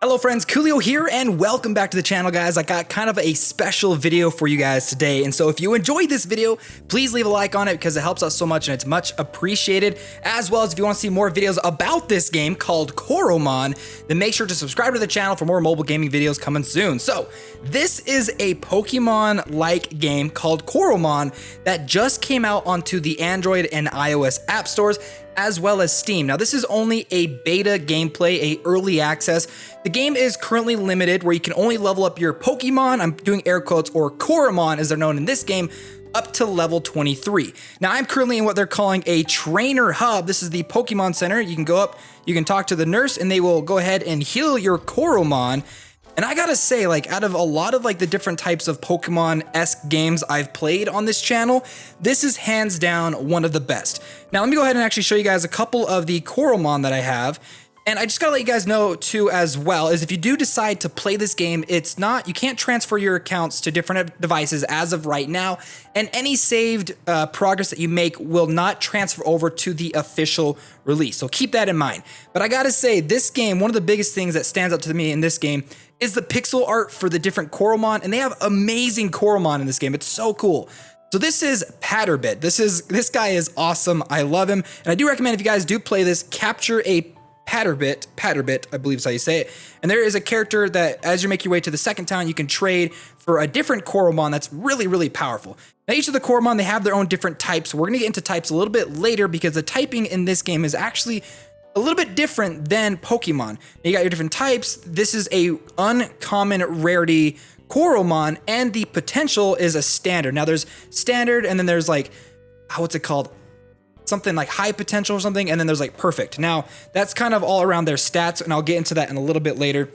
Hello friends, Koolio here and welcome back to the channel guys. I got kind of a special video for you guys today, and so if you enjoyed this video, please leave a like on it because it helps us so much and it's much appreciated. As well as if you want to see more videos about this game called COROMON, then make sure to subscribe to the channel for more mobile gaming videos coming soon. So this is a Pokemon-like game called COROMON that just came out onto the Android and iOS app stores, as well as Steam. Now this is only a beta gameplay, a early access. The game is currently limited where you can only level up your Pokemon, I'm doing air quotes, or Coromon as they're known in this game, up to level 23. Now I'm currently in what they're calling a trainer hub. This is the Pokemon Center. You can go up, you can talk to the nurse and they will go ahead and heal your Coromon. And I gotta say, like, out of a lot of like the different types of Pokemon-esque games I've played on this channel, this is hands down one of the best. Now let me go ahead and actually show you guys a couple of the Coromon that I have. And I just gotta let you guys know too as well, is if you do decide to play this game, you can't transfer your accounts to different devices as of right now, and any saved progress that you make will not transfer over to the official release. So keep that in mind. But I gotta say, this game, one of the biggest things that stands out to me in this game is the pixel art for the different Coromon, and they have amazing Coromon in this game. It's so cool. So this is Patterbit. This guy is awesome. I love him, and I do recommend if you guys do play this, capture a Patterbit, I believe is how you say it. And there is a character that, as you make your way to the second town, you can trade for a different Coromon that's really, really powerful. Now, each of the Coromon, they have their own different types. We're gonna get into types a little bit later because the typing in this game is actually a little bit different than Pokemon. You got your different types. This is a uncommon rarity Coromon, and the potential is a standard. Now, there's standard, and then there's like, what's it called? Something like high potential or something, and then there's like perfect. Now that's kind of all around their stats, and I'll get into that in a little bit later.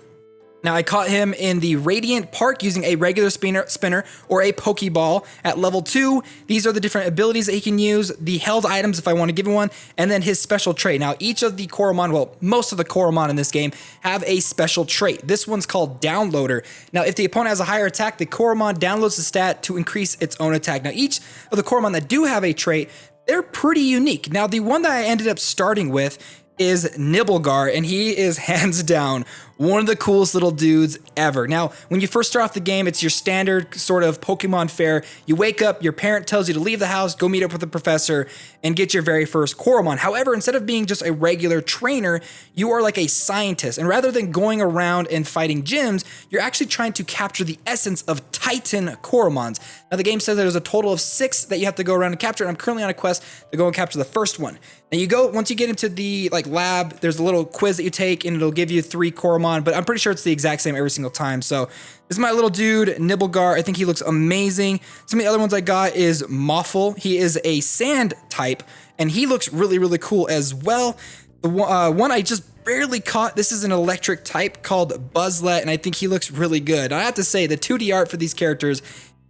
Now I caught him in the Radiant Park using a regular spinner or a Pokeball at level 2. These are the different abilities that he can use, the held items if I want to give him one, and then his special trait. Now each of the Coromon, well, most of the Coromon in this game have a special trait. This one's called Downloader. Now if the opponent has a higher attack, the Coromon downloads the stat to increase its own attack. Now each of the Coromon that do have a trait, they're pretty unique. Now, the one that I ended up starting with is Nibblegar, and he is hands down one of the coolest little dudes ever. Now, when you first start off the game, it's your standard sort of Pokemon fare. You wake up, your parent tells you to leave the house, go meet up with the professor, and get your very first Coromon. However, instead of being just a regular trainer, you are like a scientist. And rather than going around and fighting gyms, you're actually trying to capture the essence of Titan Coromons. Now, the game says there's a total of 6 that you have to go around and capture, and I'm currently on a quest to go and capture the first one. Now, once you get into the lab, there's a little quiz that you take, and it'll give you 3 Coromon, but I'm pretty sure it's the exact same every single time. So this is my little dude, Nibblegar. I think he looks amazing. Some of the other ones I got is Moffle. He is a sand type, and he looks really, really cool as well. The one I just barely caught, this is an electric type called Buzzlet, and I think he looks really good. I have to say, the 2D art for these characters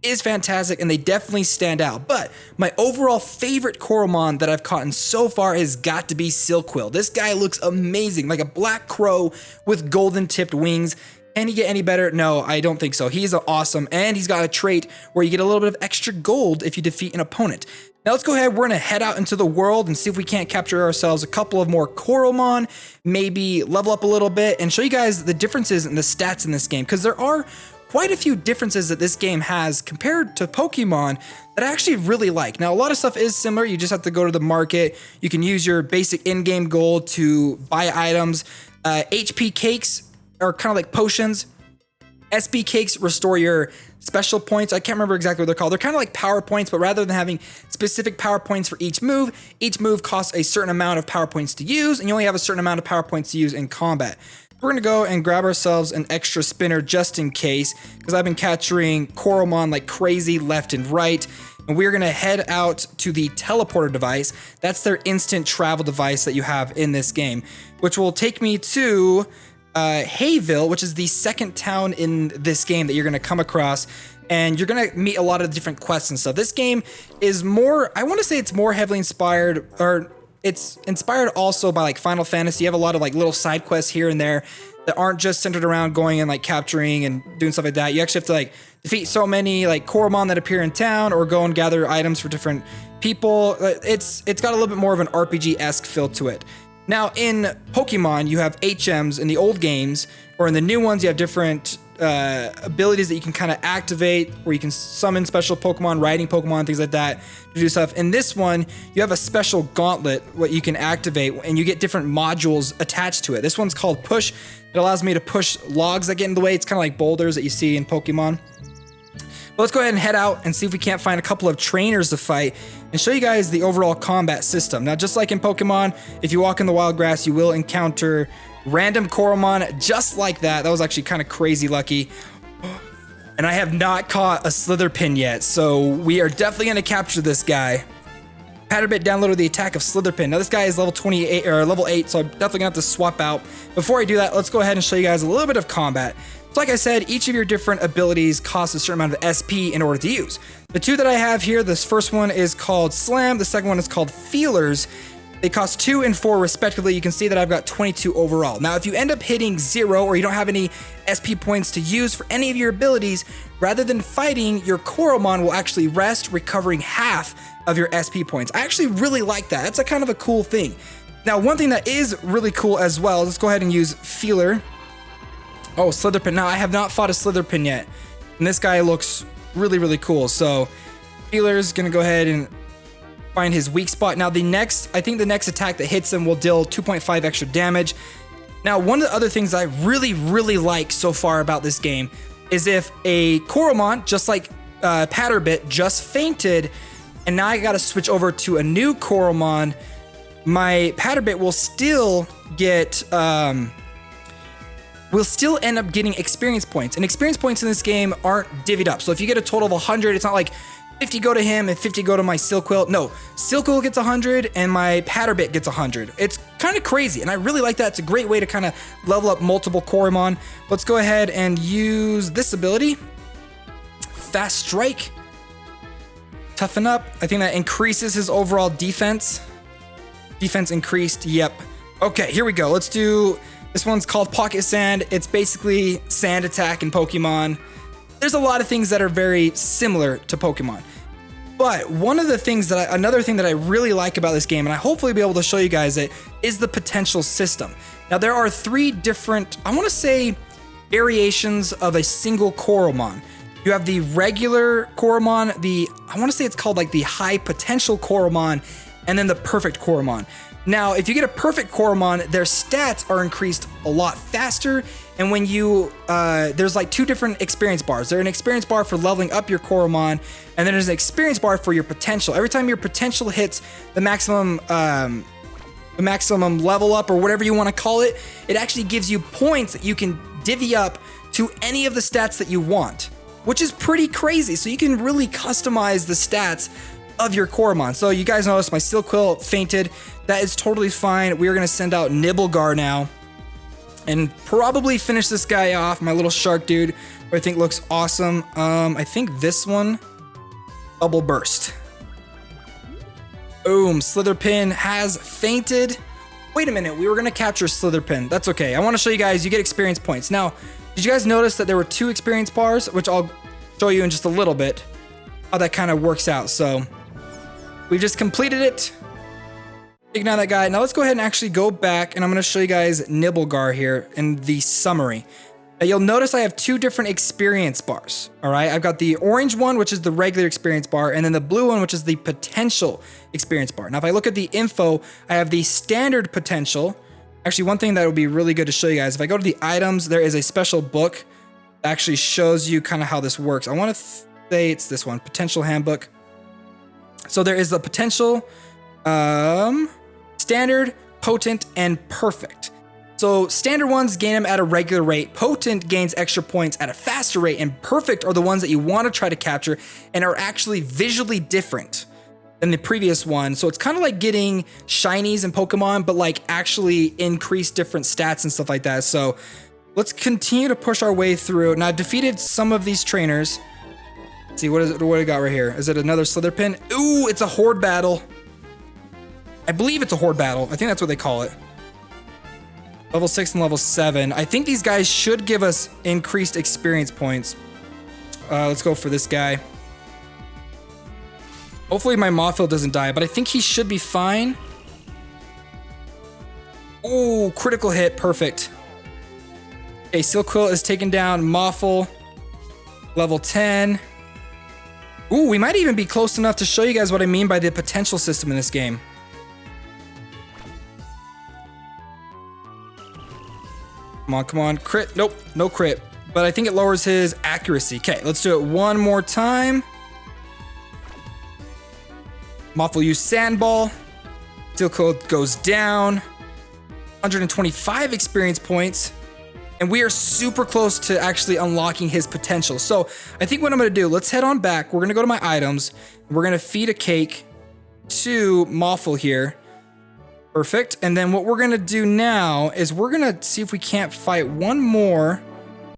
is fantastic, and they definitely stand out. But my overall favorite Coromon that I've caught so far has got to be Silquill. This guy looks amazing, like a black crow with golden tipped wings. Can he get any better? No, I don't think so. He's awesome, and he's got a trait where you get a little bit of extra gold if you defeat an opponent. Now let's go ahead, we're gonna head out into the world and see if we can't capture ourselves a couple of more Coromon, maybe level up a little bit, and show you guys the differences in the stats in this game, because there are quite a few differences that this game has compared to Pokemon that I actually really like. Now, a lot of stuff is similar. You just have to go to the market. You can use your basic in-game gold to buy items. HP cakes are kind of like potions. SB cakes restore your special points. I can't remember exactly what they're called. They're kind of like power points, but rather than having specific power points for each move costs a certain amount of power points to use, and you only have a certain amount of power points to use in combat. We're gonna go and grab ourselves an extra spinner just in case, because I've been capturing Coromon like crazy left and right. And we're gonna head out to the teleporter device. That's their instant travel device that you have in this game, which will take me to Hayville, which is the second town in this game that you're gonna come across. And you're gonna meet a lot of different quests and stuff. This game is more, I wanna say it's more heavily inspired, or it's inspired also by like Final Fantasy. You have a lot of like little side quests here and there that aren't just centered around going and like capturing and doing stuff like that. You actually have to like defeat so many like Coromon that appear in town, or go and gather items for different people. It's got a little bit more of an RPG-esque feel to it. Now, in Pokemon, you have HMs in the old games, or in the new ones, you have different abilities that you can kind of activate, where you can summon special Pokemon, riding Pokemon, things like that to do stuff. In this one, you have a special gauntlet what you can activate, and you get different modules attached to it. This one's called Push. It allows me to push logs that get in the way. It's kind of like boulders that you see in Pokemon. But let's go ahead and head out and see if we can't find a couple of trainers to fight and show you guys the overall combat system. Now, just like in Pokemon, if you walk in the wild grass, you will encounter random Coromon just like that. That was actually kind of crazy lucky. And I have not caught a Slitherpin yet, so we are definitely going to capture this guy. Patterbit downloaded the attack of Slitherpin. Now this guy is level 28 or level 8, so I'm definitely gonna have to swap out. Before I do that, let's go ahead and show you guys a little bit of combat. So like I said, each of your different abilities cost a certain amount of SP in order to use. The two that I have here, this first one is called Slam, the second one is called Feelers. They cost 2 and 4 respectively. You can see that I've got 22 overall. Now, if you end up hitting 0 or you don't have any SP points to use for any of your abilities, rather than fighting, your Coromon will actually rest, recovering half of your SP points. I actually really like that. That's a kind of a cool thing. Now, one thing that is really cool as well, let's go ahead and use Feeler. Oh, Slitherpin. Now, I have not fought a Slitherpin yet, and this guy looks really, really cool. So, Feeler's gonna go ahead and find his weak spot. Now, I think the next attack that hits him will deal 2.5 extra damage. Now, one of the other things I really, really like so far about this game is if a Coromon, just like Patterbit, just fainted, and now I gotta switch over to a new Coromon, my Patterbit will still get, will still end up getting experience points. And experience points in this game aren't divvied up. So if you get a total of 100, it's not like 50 go to him and 50 go to my Silquill. No, Silquill gets 100 and my Patterbit gets 100. It's kind of crazy, and I really like that. It's a great way to kind of level up multiple Coromon. Let's go ahead and use this ability. Fast Strike. Toughen Up. I think that increases his overall defense. Defense increased, yep. Okay, here we go. Let's do, this one's called Pocket Sand. It's basically sand attack in Pokemon. There's a lot of things that are very similar to Pokemon. But one of the things that another thing that I really like about this game, and I hopefully be able to show you guys it, is the potential system. Now there are 3 different, I want to say, variations of a single Coromon. You have the regular Coromon, I want to say it's called like the high potential Coromon, and then the perfect Coromon. Now, if you get a perfect Coromon, their stats are increased a lot faster. And when you, there's like 2 different experience bars. There's an experience bar for leveling up your Coromon, and then there's an experience bar for your potential. Every time your potential hits the maximum level up, or whatever you want to call it, it actually gives you points that you can divvy up to any of the stats that you want, which is pretty crazy. So you can really customize the stats of your Coromon. So you guys noticed my Silquill fainted. That is totally fine. We are going to send out Nibelgar now and probably finish this guy off, my little shark dude, who I think looks awesome. I think this one, Bubble Burst. Boom, Slitherpin has fainted. Wait a minute, we were gonna capture Slitherpin. That's okay. I wanna show you guys, you get experience points. Now, did you guys notice that there were 2 experience bars, which I'll show you in just a little bit, how that kind of works out. So we've just completed it. Ignite that guy. Now let's go ahead and actually go back, and I'm going to show you guys Nibelgar here in the summary. Now you'll notice I have 2 different experience bars. All right, I've got the orange one, which is the regular experience bar, and then the blue one, which is the potential experience bar. Now if I look at the info, I have the standard potential. Actually, one thing that would be really good to show you guys, if I go to the items, there is a special book that actually shows you kind of how this works. I want to say it's this one, Potential Handbook. So there is the potential, standard, potent, and perfect. So standard ones gain them at a regular rate, potent gains extra points at a faster rate, and perfect are the ones that you want to try to capture and are actually visually different than the previous one. So it's kind of like getting shinies in Pokemon, but like actually increase different stats and stuff like that. So let's continue to push our way through. Now I've defeated some of these trainers. Let's see, what is it? What do we got right here? Is it another Slitherpin? Ooh, it's a horde battle. I believe it's a horde battle. I think that's what they call it. Level 6 and level 7. I think these guys should give us increased experience points. Let's go for this guy. Hopefully my Mothfill doesn't die, but I think he should be fine. Ooh, critical hit, perfect. Okay, Seal Quill is taking down Moffle, level 10. Ooh, we might even be close enough to show you guys what I mean by the potential system in this game. Come on, crit. Nope, no crit. But I think it lowers his accuracy. Okay, let's do it one more time. Moff will use Sandball. Steel Code goes down. 125 experience points. And we are super close to actually unlocking his potential. So I think what I'm gonna do, let's head on back. We're gonna go to my items. We're gonna feed a cake to Moffle here. Perfect. And then what we're gonna do now is we're gonna see if we can't fight one more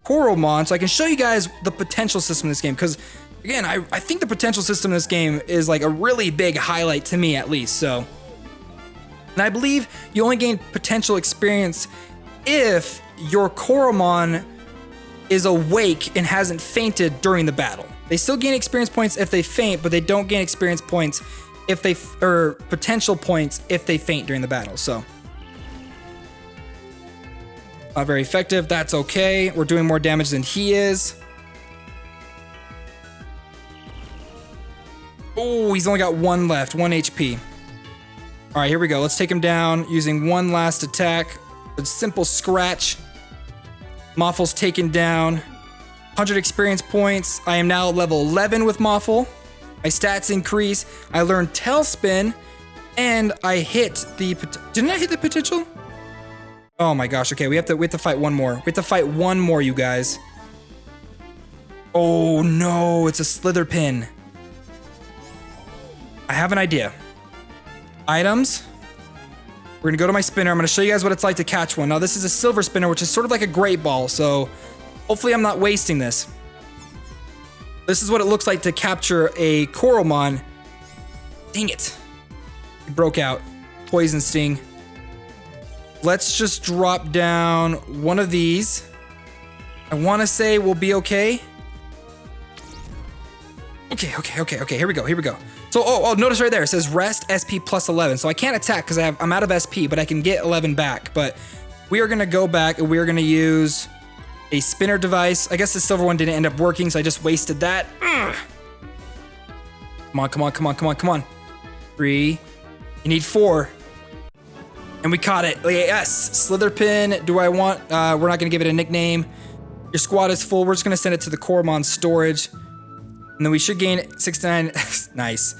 COROMON so I can show you guys the potential system in this game. Because again, I think the potential system in this game is like a really big highlight to me at least. So, and I believe you only gain potential experience if your COROMON is awake and hasn't fainted during the battle. They still gain experience points if they faint, but they don't gain experience points if they, or potential points if they faint during the battle. So, not very effective. That's okay. We're doing more damage than he is. Oh, he's only got one left, 1 HP. All right, here we go. Let's take him down using one last attack. A simple scratch. Moffle's taken down. 100 experience points. I am now level 11 with Moffle. My stats increase. I learned Tailspin, and I hit the. Didn't I hit the potential? Oh my gosh. Okay, we have to fight one more. We have to fight one more, you guys. Oh no, it's a Slitherpin. I have an idea. Items. We're gonna go to my spinner. I'm gonna show you guys what it's like to catch one. Now this is a silver spinner, which is sort of like a great ball, so hopefully I'm not wasting this. This is what it looks like to capture a COROMON. Dang it. It broke out. Poison Sting. Let's just drop down one of these. I wanna say we'll be okay. Okay, here we go. So, notice right there, it says rest SP plus 11. So I can't attack because I'm out of SP, but I can get 11 back. But we are gonna go back and we are gonna use a spinner device. I guess the silver one didn't end up working, so I just wasted that. Ugh. Come on. 3, you need 4. And we caught it, yes. Slitherpin, do I want, we're not gonna give it a nickname. Your squad is full, we're just gonna send it to the COROMON storage. And then we should gain 69, nice.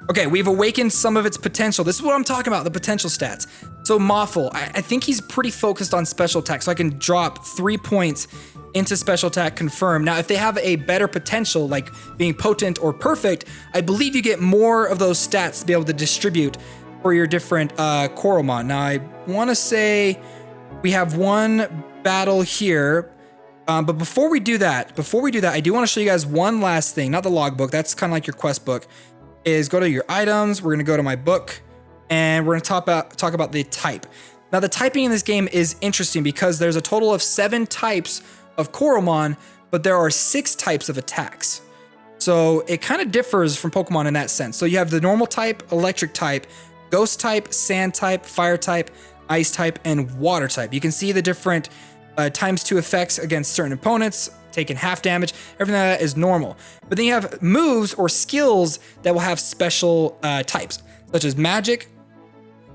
Okay, we've awakened some of its potential. This is what I'm talking about, the potential stats. So Moffle, I think he's pretty focused on special attack, so I can drop 3 points into special attack confirm. Now, if they have a better potential, like being potent or perfect, I believe you get more of those stats to be able to distribute for your different COROMON. Now, I wanna say we have one battle here. But before we do that, I do want to show you guys one last thing. Not the logbook. That's kind of like your quest book. Is go to your items. We're going to go to my book. And we're going to talk about the type. Now, the typing in this game is interesting because there's a total of 7 types of COROMON, but there are 6 types of attacks. So it kind of differs from Pokemon in that sense. So you have the normal type, electric type, ghost type, sand type, fire type, ice type, and water type. You can see the different ×2 effects against certain opponents, taking half damage, everything like that is normal. But then you have moves or skills that will have special types, such as magic,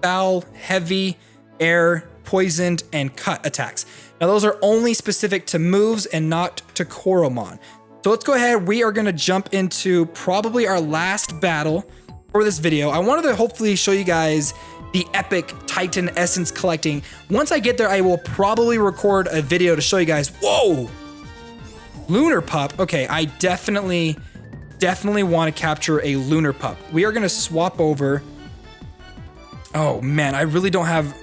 foul, heavy, air, poisoned, and cut attacks. Now those are only specific to moves and not to COROMON. So let's go ahead, we are gonna jump into probably our last battle for this video. I wanted to hopefully show you guys the epic Titan essence collecting. Once I get there, I will probably record a video to show you guys. Whoa! Lunar Pup. Okay, I definitely want to capture a Lunar Pup. We are gonna swap over. Oh man, I really don't have.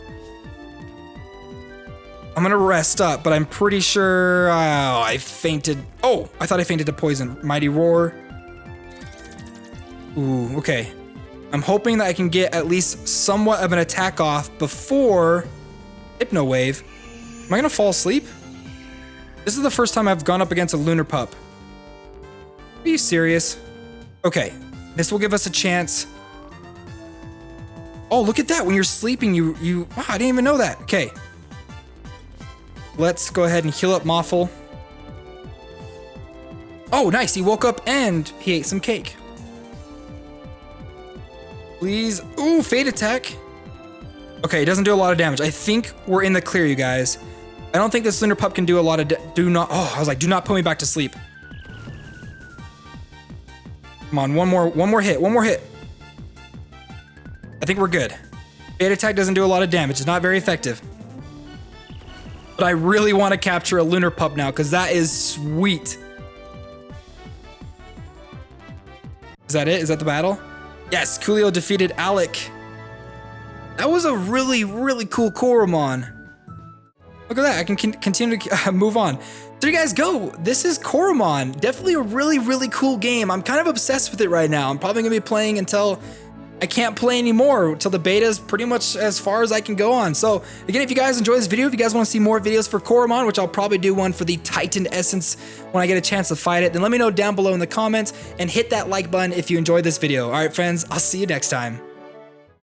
I'm gonna rest up, but I'm pretty sure I fainted. Oh, I thought I fainted to poison. Mighty Roar. Ooh, okay. I'm hoping that I can get at least somewhat of an attack off before Hypno Wave. Am I gonna fall asleep? This is the first time I've gone up against a Lunar Pup. Are you serious? Okay, this will give us a chance. Oh, look at that. When you're sleeping, wow, I didn't even know that. Okay. Let's go ahead and heal up Moffle. Oh, nice. He woke up and he ate some cake. Please. Ooh, Fade Attack. Okay, it doesn't do a lot of damage. I think we're in the clear, you guys. I don't think this Lunar Pup can do a lot of do not put me back to sleep. Come on, one more hit. I think we're good. Fade Attack doesn't do a lot of damage. It's not very effective. But I really want to capture a Lunar Pup now because that is sweet. Is that it? Is that the battle? Yes, Koolio defeated Alec. That was a really, really cool Coromon. Look at that. I can continue to move on. There you guys go. This is Coromon. Definitely a really, really cool game. I'm kind of obsessed with it right now. I'm probably going to be playing until I can't play anymore, until the beta is pretty much as far as I can go on. So again, if you guys enjoy this video, if you guys want to see more videos for Coromon, which I'll probably do one for the Titan Essence when I get a chance to fight it, then let me know down below in the comments and hit that like button if you enjoyed this video. All right, friends, I'll see you next time.